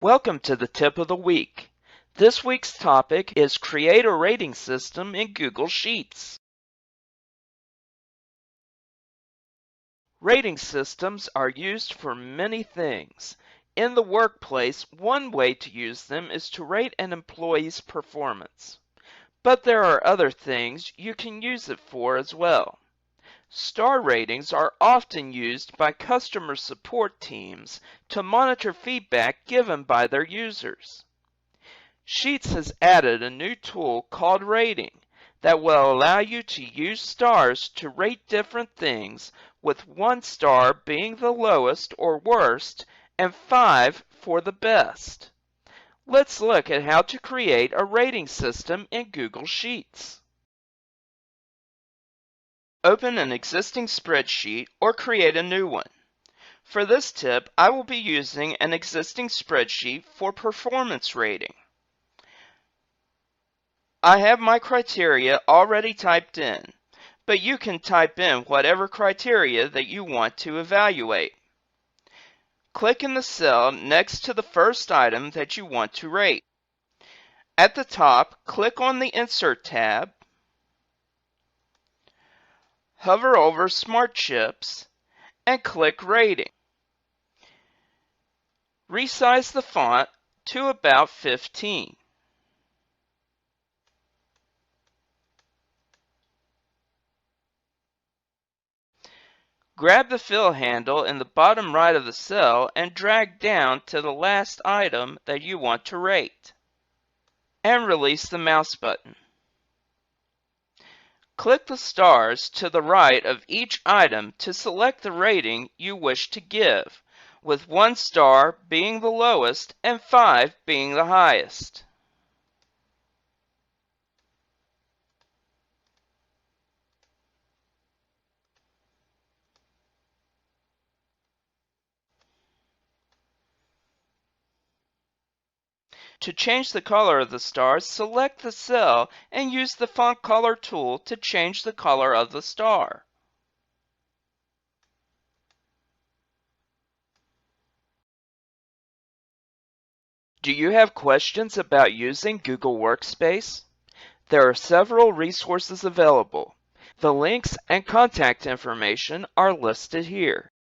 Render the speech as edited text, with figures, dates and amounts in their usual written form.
Welcome to the tip of the week. This week's topic is create a rating system in Google Sheets. Rating systems are used for many things. In the workplace, one way to use them is to rate an employee's performance. But there are other things you can use it for as well. Star ratings are often used by customer support teams to monitor feedback given by their users. Sheets has added a new tool called Rating that will allow you to use stars to rate different things, with 1 star being the lowest or worst and 5 for the best. Let's look at how to create a rating system in Google Sheets. Open an existing spreadsheet or create a new one. For this tip, I will be using an existing spreadsheet for performance rating. I have my criteria already typed in, but you can type in whatever criteria that you want to evaluate. Click in the cell next to the first item that you want to rate. At the top, click on the Insert tab, hover over Smart Chips, and click Rating. Resize the font to about 15. Grab the fill handle in the bottom right of the cell and drag down to the last item that you want to rate. And release the mouse button. Click the stars to the right of each item to select the rating you wish to give, with 1 star being the lowest and 5 being the highest. To change the color of the stars, select the cell and use the Font Color tool to change the color of the star. Do you have questions about using Google Workspace? There are several resources available. The links and contact information are listed here.